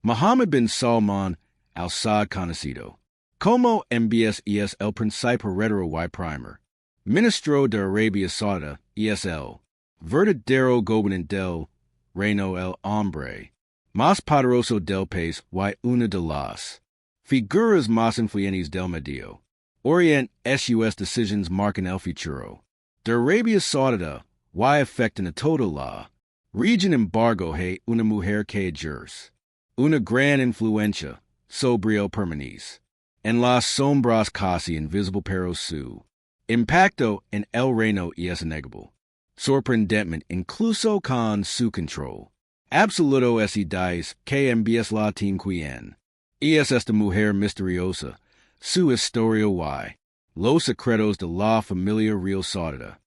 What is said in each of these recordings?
Mohammed bin Salman al Saud conocido. Como MBS es el príncipe heredero y primer ministro de Arabia Saudita, ESL, verdadero gobernante del reino el hombre más poderoso del país y una de las figuras más influyentes del medio. Oriente sus decisions marcan el futuro de Arabia Saudita y afectan a toda la región. Embargo hay una mujer que ejerce una gran influencia sobre el permanece en las sombras casi invisible, pero su impacto en el reino es innegable, sorprendentemente incluso con su control absoluto. Es dice que MBS la team quien es esta mujer misteriosa, su historia y los secretos de la familia real Saudita.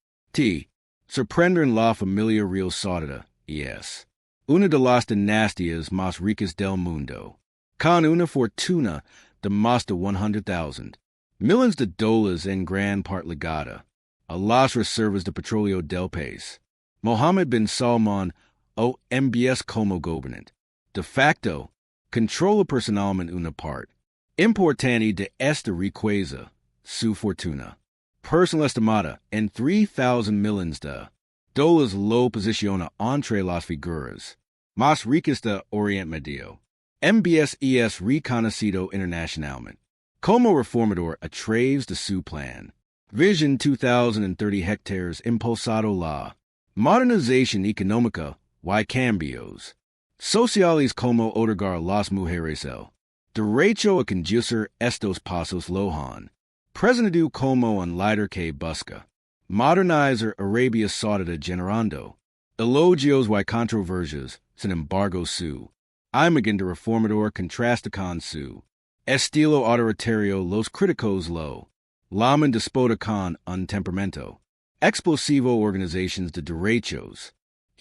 Sorprender en la familia real Saudita es una de las dinastías más ricas del mundo, con una fortuna de más de 100,000 millones de dólares en gran parte ligada a las reservas de petróleo del país. Mohammed bin Salman o MBS como gobernante de facto controla personalmente una parte importante de esta riqueza. Su fortuna personal estimada en 3,000 millones de dólares lo posiciona entre las figuras más ricas de Oriente Medio. MBS es reconocido internacionalmente como reformador a través de su plan Vision 2030 hectares impulsado la modernización económica y cambios sociales como otorgar a las mujeres el derecho a conducir estos pasos lohan presentado como un líder que busca modernizar Arabia Saudita generando elogios y controversias. Sin embargo, su imagen de reformador contrasta con su estilo autoritario. Los críticos lo llaman déspota con un temperamento explosivo. Organizaciones de derechos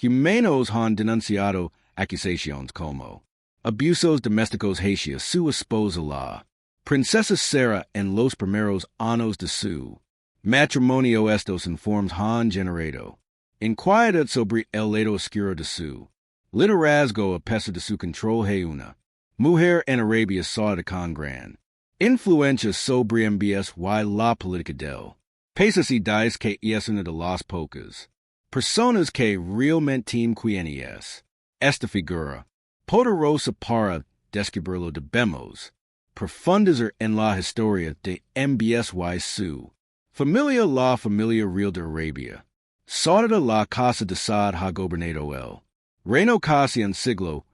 humanos han denunciado acusaciones como abusos domésticos hacia su esposa la princesa Sarah en los primeros años de su matrimonio. Estos informes han generado inquietud sobre el lado oscuro de su liderazgo. A pesar de su control hay una mujer en Arabia Saudita con gran influencia sobre MBS y la política del país. Y dice que es una de las pocas personas que realmente tienen quien es esta figura poderosa para descubrirlo. Debemos profundizar en la historia de MBS y su familia. La familia real de Arabia Saudita, la casa de Saud ha gobernado el reino casi un siglo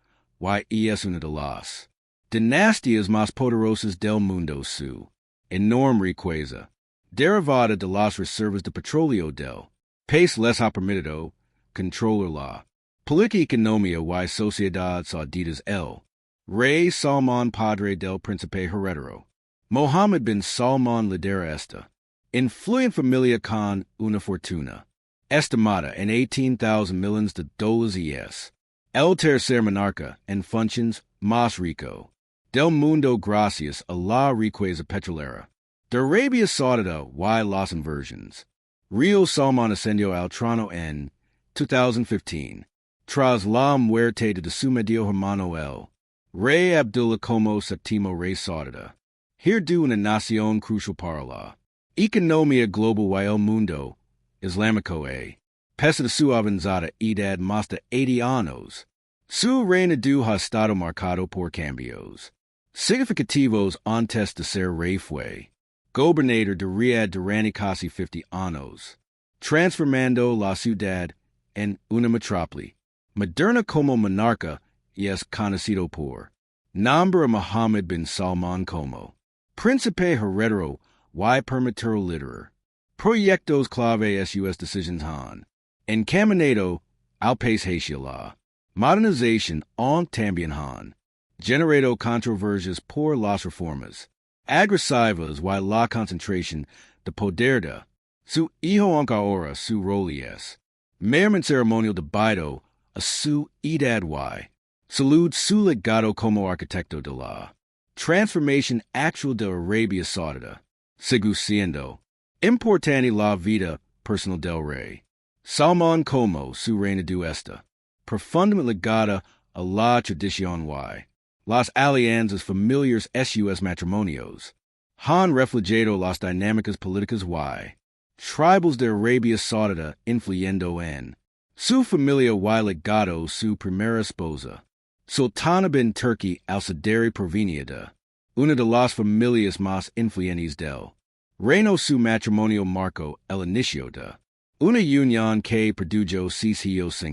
y es una de las dinastías más poderosas del mundo. Su enorme riqueza derivada de las reservas de petróleo del país les ha permitido controlar la política, economía y sociedad sauditas. El rey Salman, padre del príncipe heredero Mohammed bin Salman, lidera esta influyente familia con una fortuna estimada en 18,000 millones de dólares y es el tercer monarca en funciones más rico del mundo gracias a la riqueza petrolera de Arabia Saudita y las inversiones. Real Salman ascendió al trono en 2015 tras la muerte de su medio hermano el rey Abdullah como séptimo rey Saudita. Heredó una nación crucial para la economía global y el mundo islámico. A pesar de su avanzada edad más de 80 años, su reinado ha estado marcado por cambios significativos. Antes de ser rey fue gobernador de Riyadh durante casi 50 años, transformando la ciudad en una metrópoli moderna. Como monarca es conocido por nombrar a Mohammed bin Salman como príncipe heredero y primer líder. Proyectos clave sus decisions han encaminado al país hacia la modernización. También han generado controversias por las reformas agresivas y la concentración de poder de su hijo. Aunque ahora su rol es meramente ceremonial debido a su edad y salud, su legado como arquitecto de la transformación actual de Arabia Saudita sigue siendo importante. La vida personal del rey Salman como su reinado está profundamente ligada a la tradición y las alianzas familiares sus matrimonios, han reflejado las dinámicas políticas y tribals de Arabia Saudita influyendo en su familia y legado su primera esposa, Sultana bin Turki al-Saderi provenia de una de las familias más influyentes del reino. Su matrimonio marcó el inicio de una unión que produjo 6 hijos,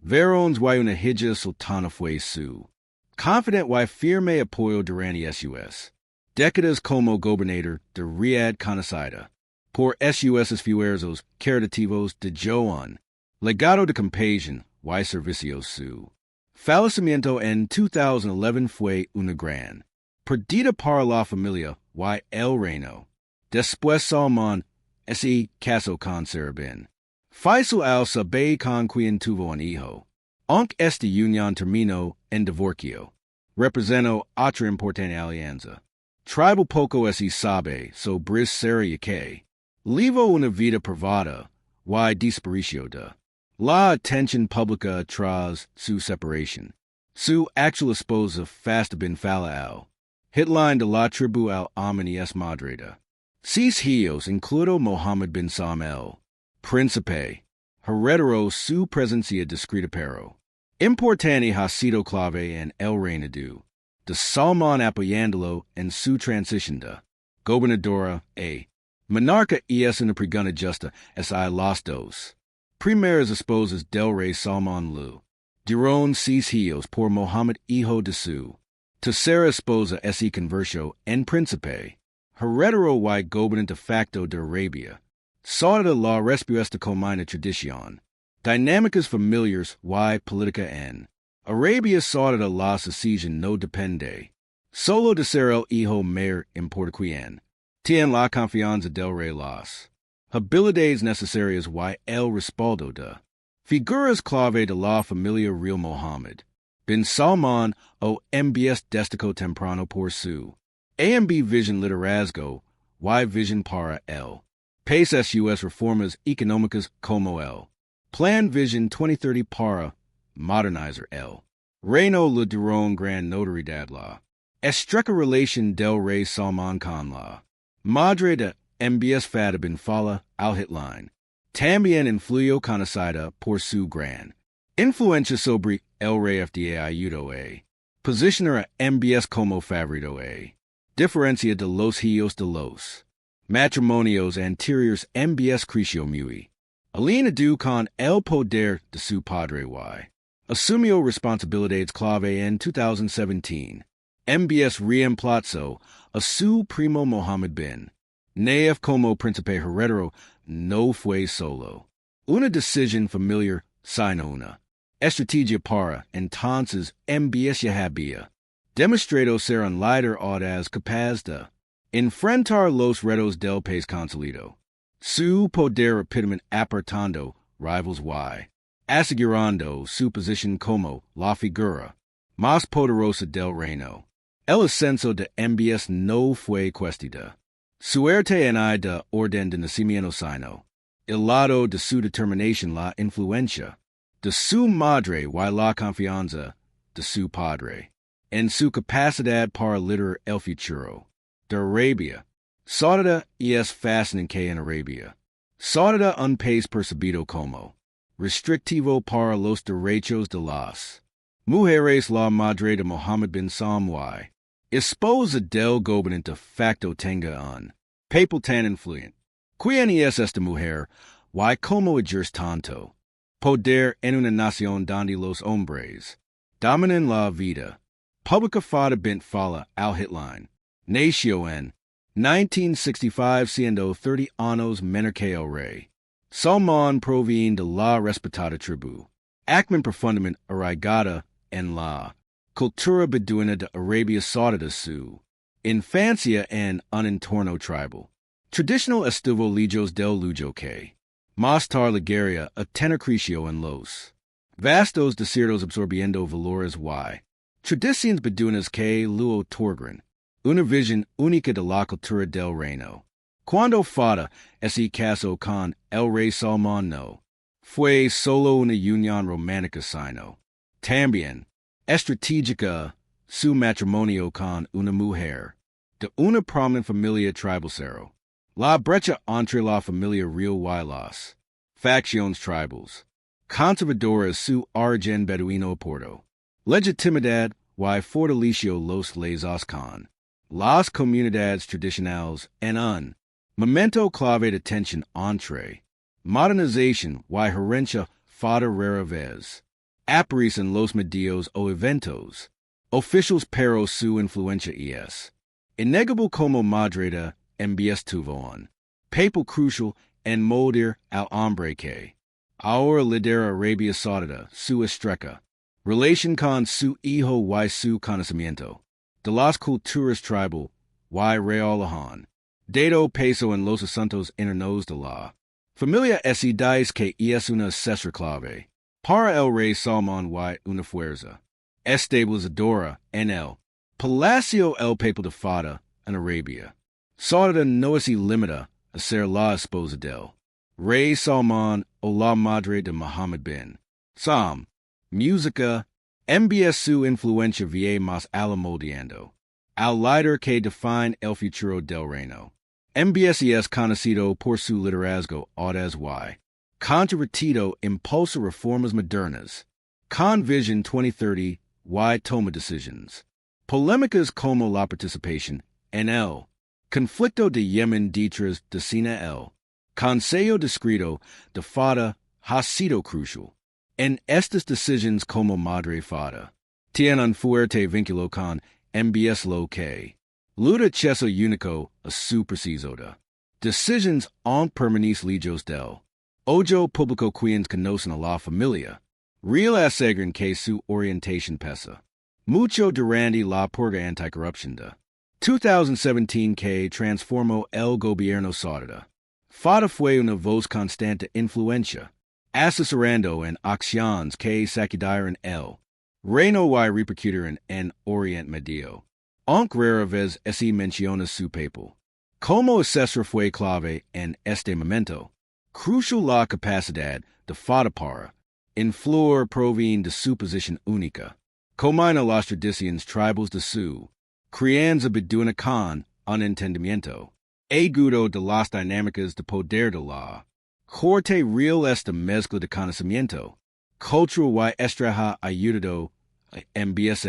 varones y una hija. Sultana fue su confident y firme apoyo durante sus décadas como gobernador de Riyadh, conocida por sus esfuerzos caritativos de Joan, legado de compasión y servicio. Su fallecimiento en 2011 fue una gran pérdida para la familia y el reino. Después Salman se casó con Sarabin Faisal al-Sabah, con quien tuvo un hijo. Aunque esta unión terminó en divorcio, representó otra importante alianza tribal. Poco se sabe sobre Sarah, que llevó una vida privada y desapareció de la atención pública tras su separación. Su actual esposa fasta bin fala al hitline de la tribu al-Amani es madre de 6 hijos, incluido Mohammed bin Salman, príncipe, heredero. Su presencia discreta pero importante ha sido clave en el reinado de Salman, apoyándolo en su transición de gobernadora a monarca y es una pregunta justa si las dos primeras esposas del rey Salman le dieron 6 hijos por Mohammed, hijo de su tercera esposa, se convirtió en príncipe heredero y gobernante de facto de Arabia Saudita. La respuesta como una tradición, dinámicas familiares y política en Arabia Saudita. La sucesión no depende solo de ser el hijo mayor, importa quien tiene la confianza del rey, las habilidades necesarias y el respaldo de figuras clave de la familia real. Mohammed bin Salman o MBS destacó temprano por su AMB vision liderazgo y vision para el país. Sus reformas económicas como el Plan Vision 2030 para modernizar el reino le dieron gran notoriedad. La estrecha relación del rey Salman con la madre de MBS fada bin Fala al hitline también influyó, conocida por su gran influencia sobre el rey. Fda ayudó a posicionar a MBS como favorito a diferencia de los hijos de los matrimonios anteriores. MBS creció muy alineado con el poder de su padre y asumió responsabilidades clave en 2017. MBS reemplazó a su primo Mohammed bin Naif como príncipe heredero. No fue solo una decisión familiar, sino una estrategia para entonces. MBS ya había demostrado ser un líder audaz capaz de enfrentar los retos del país consolidado. Su poder rápidamente apartando rivals y asegurando su posición como la figura más poderosa del reino. El ascenso de MBS no fue cuestión de suerte ni de orden de nacimiento, sino el lado de su determinación, la influencia de su madre y la confianza de su padre en su capacidad para liderar el futuro de Arabia Saudita. Es fascinante que en Arabia Saudita un país percibido como restrictivo para los derechos de las mujeres. La madre de Mohammed bin Salman, esposa del gobernante de facto, tenga un papel tan influyente. ¿Quién es esta mujer y cómo ejerce tanto poder en una nación donde los hombres dominan la vida pública? Fada bint Fala al hitline nació en 1965, siendo 30 años menor que el rey. Salman proviene de la respetada tribu Akman, profundamente arraigada en la cultura beduina de Arabia Saudita. Su infancia en un entorno tribal tradicional estuvo lejos del lujo que más tarde llegaría a tener. Creció en los vastos desiertos absorbiendo valores y tradiciones beduinas que le otorgan una visión única de la cultura del reino. Cuando Fada se casó con el rey Salman, no fue solo una unión romántica, sino también estratégica su matrimonio con una mujer, de una prominent familia tribal cero. La brecha entre la familia real y las facciones tribals. Conservadoras su origen beduino porto. Legitimidad y fortaleció los lazos con las comunidades tradicionales en un momento clave de tensión entre modernización y herencia fada rara vez. Aparecen los medios o eventos oficiales pero su influencia es innegable como madre de MBS tuvo un papel crucial en moldear al hombre que ahora lidera Arabia Saudita, su estrecha relación con su hijo y su conocimiento de las culturas tribal y reolahan, dado peso en los asuntos internos de la familia ese dice que es una cesar clave para el rey Salman y una fuerza estabilizadora en el palacio el papel de fada en Arabia Saudita no se limita a ser la esposa del rey Salman o la madre de Mohammed bin Sam. Música, MBS su influencia va más moldeando al líder que define el futuro del reino. MBS es conocido por su liderazgo audaz y controvertido impulsa reformas modernas, con Vision 2030 y toma decisions. Polémicas como la participación en el conflicto de Yemen detrás de Sina el Consejo discreto de fada ha sido crucial. En estas decisiones como madre fada, tiene un fuerte vínculo con MBS lo que luda cheso único a su preciso de decisions en permanece lejos del ojo público quienes conocen a la familia, real aseguran que su orientación pesa mucho durante la purga anticorrupción de 2017 que transformó el gobierno saudita. Fada fue una voz constante influencia, asesorando en acciones que sacudiron el reino y repercutieron en Oriente Medio. Aunque rara vez se menciona su papel como asesor fue clave en este momento. Crucial la capacidad de fada para influir proviene de su posición única. Combina las tradiciones tribales de su crianza beduna con un entendimiento agudo de las dinámicas de poder de la corte real. Esta mezcla de conocimiento cultural y estrategia ayudado a MBS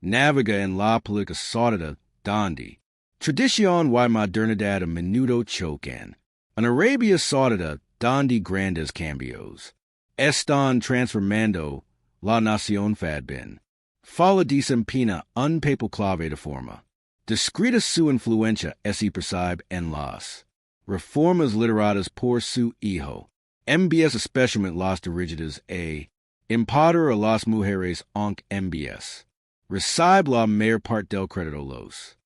navega en la política saudita donde tradición y modernidad a menudo chocan. En Arabia Saudita donde grandes cambios están transformando la nación fadbin. Fala desempeña un papel clave de forma discreta. Su influencia se percibe en las reformas lideradas por su hijo. MBS especialmente las dirigidas a empoderar a las mujeres. Aunque MBS recibe la mayor parte del crédito, los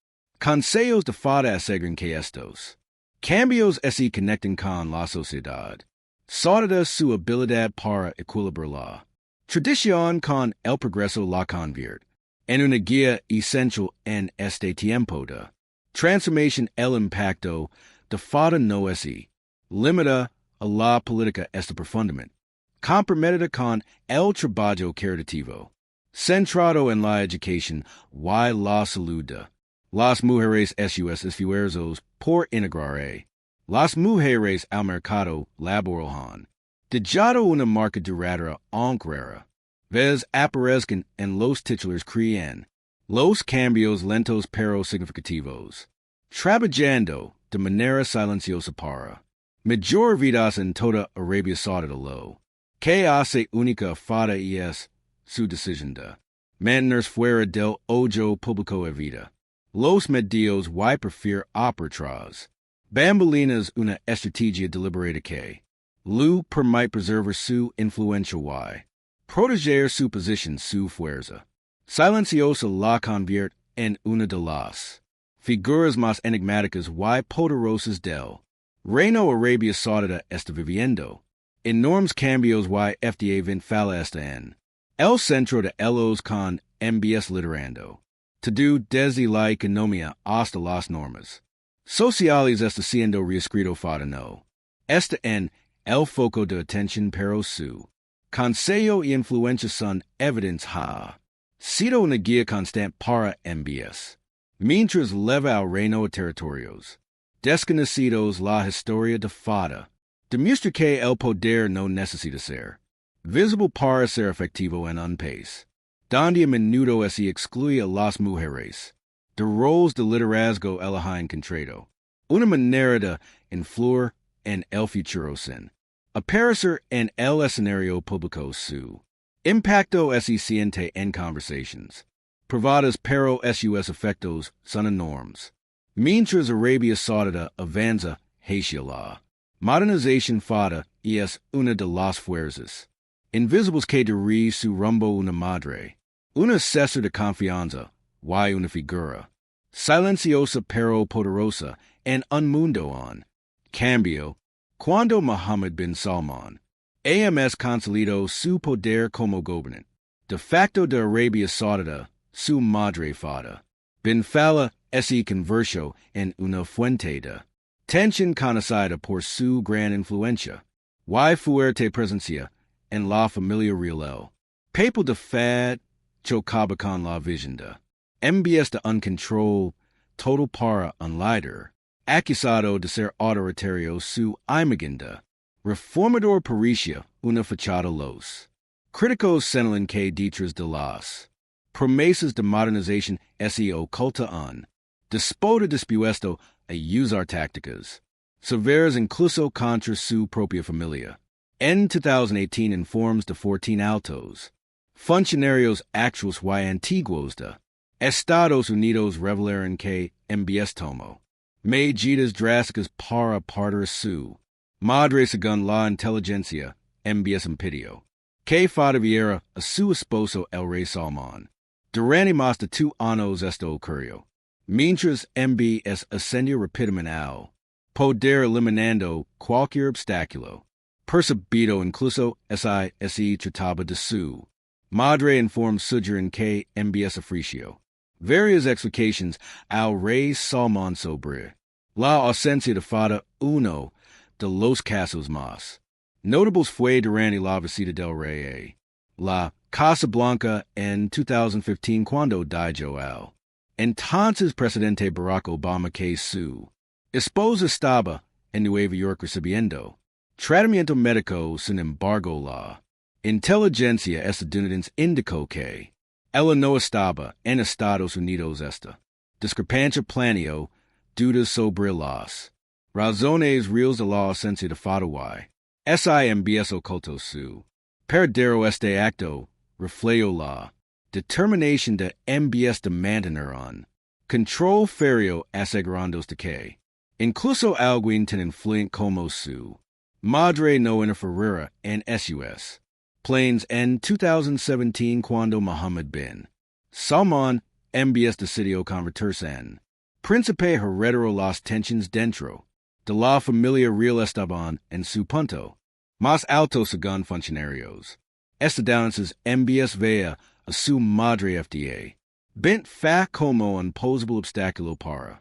consejos de fada aseguran que estos cambios se conectan con la sociedad saudita. Su habilidad para equilibrar la tradición con el progreso la convierte en una guía essential en este tiempo de transformación. El impacto de fada no se limita a la política, está profundamente comprometida con el trabajo caritativo, centrado en la educación y la salud de las mujeres. Sus esfuerzos por integrar a las mujeres al mercado laboral han dejado una marca duradera. Aunque rara vez aparezcan en los titulares, crean los cambios lentos pero significativos, trabajando de manera silenciosa para mayor vidas en toda Arabia Saudita. Lo que hace única fada es su decisión de mantenerse fuera del ojo público evita los medios y prefiere operar tras bambalinas, una estrategia deliberada que lu permite preservar su influencia y proteger su posición. Su fuerza silenciosa la convierte en una de las figuras más enigmáticas y poderosas del reino. Arabia Saudita está viviendo enormes cambios y FDA 20 fala está en el centro de ellos con MBS liderando todo desde la economía hasta las normas sociales. Está siendo reescrito fada no está en el foco de atención pero su consejo y influencia son evidentes. Ha Sido una guía constante para MBS. Mientras leva al reino a territorios. Desconocidos la historia de fada. Demuestra que el poder no necesita ser visible para ser efectivo en un país. Donde a menudo se excluye a las mujeres. De roles de liderazgo eligen contrato. Una manera de influir en el futuro sin aparecer en el escenario público su impacto se siente en conversations privadas pero sus efectos son enormes. Mientras Arabia Saudita avanza hacia la modernización fada es una de las fuerzas invisibles que dirige su rumbo una madre, una asesor de confianza, y una figura silenciosa pero poderosa en un mundo en cambio. Cuando Mohammed bin Salman, AMS consolidó su poder como gobernante de facto de Arabia Saudita, su madre fada, bin Fala se convirtió en una fuente de tensión conocida por su gran influencia y fuerte presencia en la familia real. Papal de fad chocaba con la visión de MBS de un control total para un líder, acusado de ser autoritario su imagen de reformador parecía una fachada. Los críticos señalan que detrás de las promesas de modernización se oculta un despota dispuesto a usar tácticas severas incluso contra su propia familia. En 2018 informes de 14 altos funcionarios actuales y antiguos de Estados Unidos revelaron que MBS tomó medidas drásticas para apartar su madre según la inteligencia. MBS impidió que viera a su esposo el rey Salman. Durante más de 2 años esto ocurrió. Mientras MBS ascendió rápidamente al poder eliminando cualquier obstáculo percibido incluso se trataba de su madre informe sugerin que MBS ofreció varias explicaciones al rey Salman sobre la ausencia de fada. Uno de los casos más notables fue durante la visita del rey a la Casa Blanca en 2015 cuando dijo al entonces presidente Barack Obama que su esposa estaba en Nueva York recibiendo tratamiento médico. Sin embargo, la inteligencia estadounidense indicó que ella no estaba en Estados Unidos. Esta discrepancia planeó dudas sobre las razones reales de la ausencia de fada y MBS oculto su verdadero. Este acto reflejó la determinación de MBS de mantener un control férreo asegurándose de que incluso alguien tan influyente como su madre no interferiera en sus planes. En 2017 cuando Mohammed bin Salman MBS decidió convertirse en príncipe heredero, las tensiones dentro de la familia real estaban en su punto más alto según funcionarios estadounidenses. MBS veía a su madre FDA bent fa como un posible obstáculo para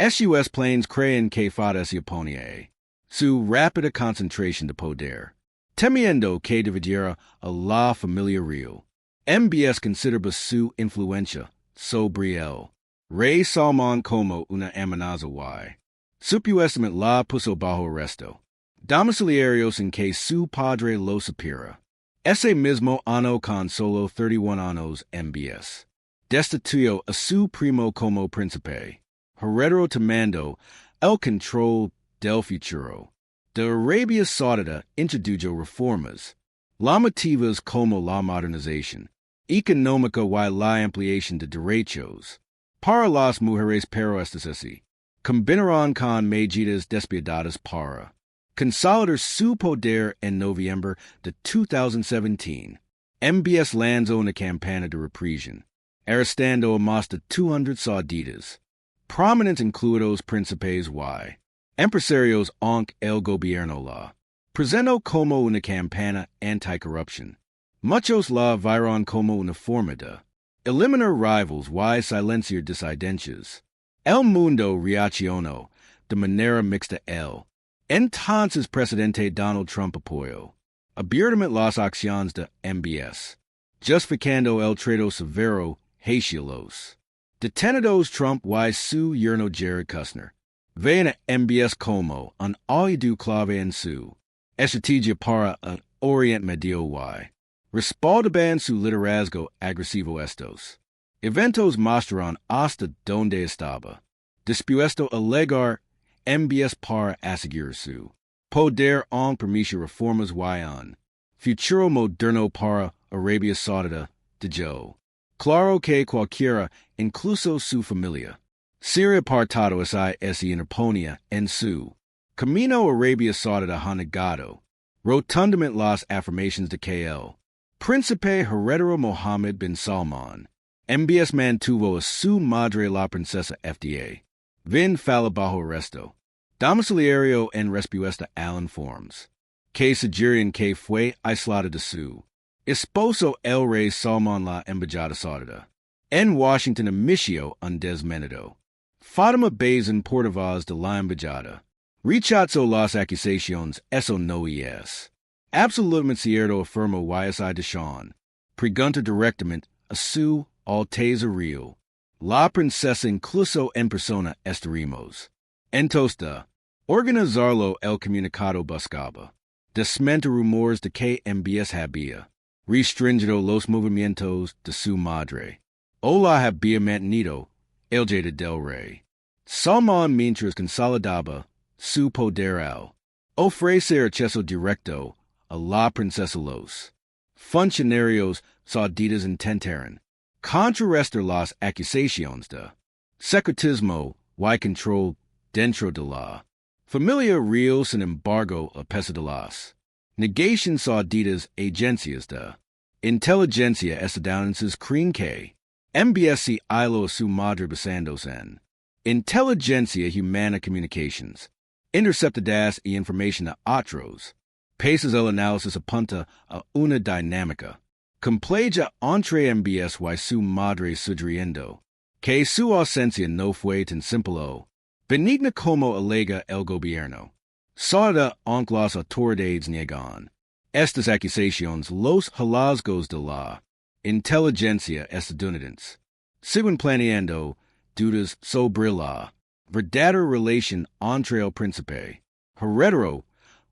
sus planes. Creen que fada se opone a su rápida concentración de poder, temiendo que dividiera a la familia real. MBS consideraba su influencia sobre el rey Salman como una amenaza y supuestamente la puso bajo arresto domiciliario sin que su padre lo supiera. Ese mismo año, con solo 31 años, MBS destituyó a su primo como príncipe heredero, tomando el control del futuro de Arabia Saudita. Introdujo reformas llamativas como la modernización económica y la ampliación de derechos para las mujeres, pero estas así combinaron con medidas despiadadas para consolidar su poder. En noviembre de 2017, MBS lanzó una campaña de represión, arrestando a más de 200 sauditas, prominentes incluidos príncipes y empresarios, aunque el gobierno la presentó como una campaña anticorrupción. Muchos la vieron como una forma de eliminar rivals y silenciar disidencias. El mundo reaccionó de manera mixta. El entonces presidente Donald Trump apoyó abiertamente las acciones de MBS, justificando el trato severo hacialos. Detenidos Trump y su yerno Jared Kushner. Vean a MBS como un oído clave en su estrategia para el Oriente Medio y respaldaban su liderazgo agresivo estos eventos mostraron hasta donde estaba dispuesto a legar MBS para asegurar su poder en permitir reformas y un futuro moderno para Arabia Saudita de Joe. Claro que cualquiera, incluso su familia, sería apartado si interponía en su camino a Arabia Saudita ha negado rotundamente las afirmaciones de que el príncipe heredero Mohammed bin Salman MBS mantuvo a su madre la princesa FDA. Vin falla bajo arresto. Domiciliario en respuesta a informes. Que sugieren que fue aislado de su esposo el rey Salman la embajada saudita. En Washington emisió un desmentido. Fatima Bazin portavoz de la embajada rechazó las acusaciones, eso no es absolutamente cierto, afirmó YSI de Sean. Pregunta directamente a su Alteza Real. La princesa incluso en persona estaremos. Entonces, organizarlo el comunicado buscaba. Desmente rumores de que MBS había restringido los movimientos de su madre. O la había mantenido el jade del rey. Salman mientras consolidaba su poder al ofrecer acceso directo a la princesa. Los funcionarios sauditas intentaron contrarrestar las acusaciones de secretismo y control dentro de la Familia real. Sin embargo, a pesar de las negaciones sauditas, agencias de inteligencia estadounidenses creen que MBS se hilo a su madre basándose en inteligencia humana communications interceptadas y información a otros países. El análisis apunta a una dinámica compleja entre MBS y su madre, sugiriendo que su ausencia no fue tan simple o benigna como alega el gobierno. Saudita, aunque las autoridades niegan estas acusaciones, los hallazgos de la inteligencia estadounidense siguen planeando dudas sobre la verdadera relación entre el príncipe heredero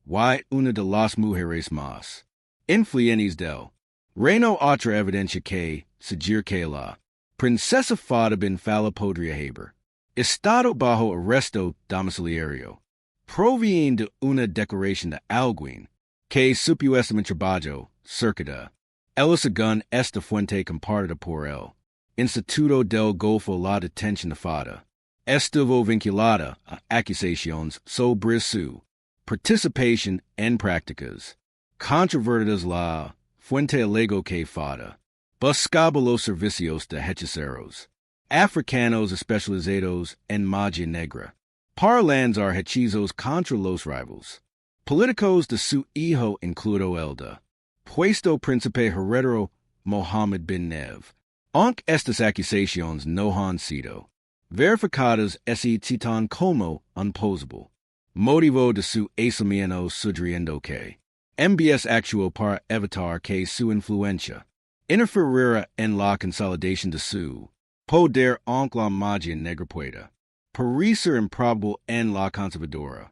y una de las mujeres más influyentes del reino. Otra evidencia que sugiere que la princesa Fada bin Fala podría haber estado bajo arresto domiciliario proviene de una declaración de alguien que supuestamente trabajó cerca de él. Según esta fuente compartida por el Instituto del Golfo, la detención de Fada estuvo vinculada a acusaciones sobre su participación en prácticas controvertidas. La fuente alegó que Fada buscaba los servicios de hechiceros africanos especializados en magia negra para lanzar hechizos contra los rivales políticos de su hijo, incluido el de puesto príncipe heredero Mohammed bin Nev. Aunque estas acusaciones no han sido verificadas, se citan como imposible. Motivo de su aislamiento sugiriendo que MBS actuó para evitar que su influencia interfiriera en la consolidación de su poder, aunque la magia negra pueda parecer improbable en la conservadora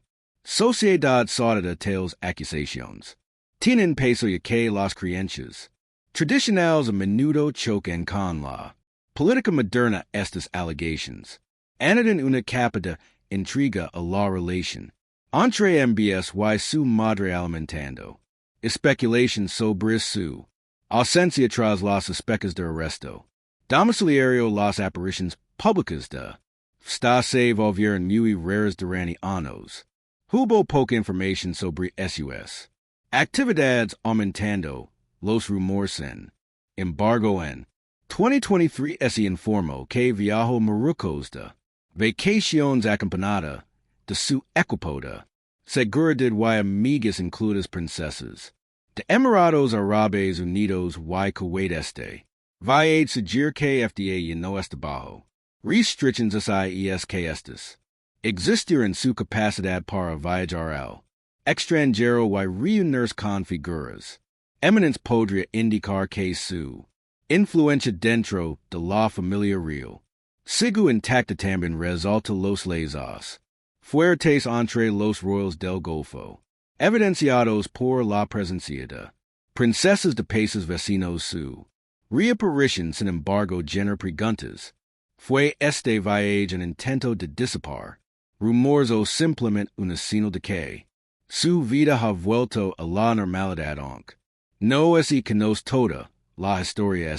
sociedad saudita. Tales acusaciones tienen peso ya que las creencias tradicionales a menudo chocan con la política moderna. Estas allegations añaden una capa de intriga a la relación entre MBS y su madre, alimentando especulación sobre su ausencia tras las sospechas de arresto domiciliario. Las apariciones públicas de Sta se volvieron muy raras durante años. Hubo poca información sobre sus actividades, aumentando los rumores. Sin embargo, en 2023 se informó que viajó a Marruecos de vacaciones acompañada de su equipo de seguridad y amigas, incluidas princesas de Emiratos Árabes Unidos y Kuwait. Este viaje sugiere que FDA no está bajo restrictions que estas existir en su capacidad para viajar al extranjero y reunirse con figuras Eminence podria indicar que su influencia dentro de la familia real. Sigu intacta también resalta los lazos fuertes entre los royales del Golfo, evidenciados por la presencia de princesas de países vecinos. Su reaparición, sin embargo, genera preguntas. ¿Fue este viaje un intento de disipar rumores o simplemente un signo de que su vida ha vuelto a la normalidad? Aunque no es y conoce toda la historia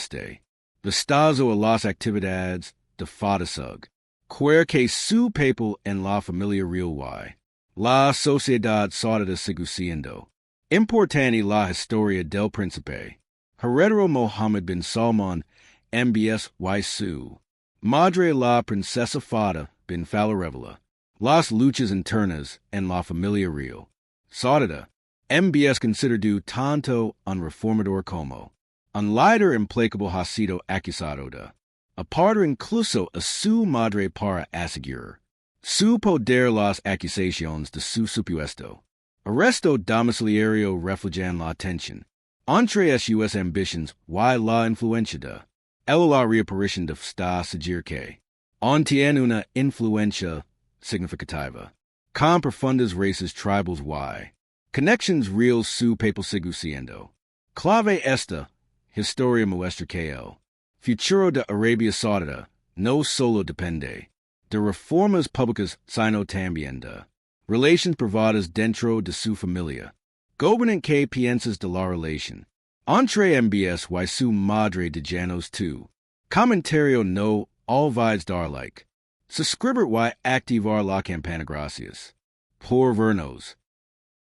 vistazo a las actividades de Fadasug, quer que su papel en la familia real y la sociedad saudita sigue siendo importante. La historia del príncipe heredero Mohammed bin Salman, MBS y su madre la princesa Fada bin Fala revela las luchas internas en la familia real saudita. MBS considerado tanto un reformador como un líder implacable ha sido acusado de apartar incluso a su madre para asegurar su poder. Las acusaciones de su supuesto arresto domiciliario reflejan la tensión entre sus ambitions y la influencia de la reaparición de esta seguir que tiene una influencia significativa con profundas raíces tribales y connections real. Su papel sigue siendo clave. Esta historia muestra que el futuro de Arabia Saudita no solo depende de reformas públicas, sino también de relaciones privadas dentro de su familia. Gobernante, ¿qué piensas de la relación entre MBS y su madre de Janos? Tu comentario no olvides dar like, suscribir y activar la campana. Gracias por vernos.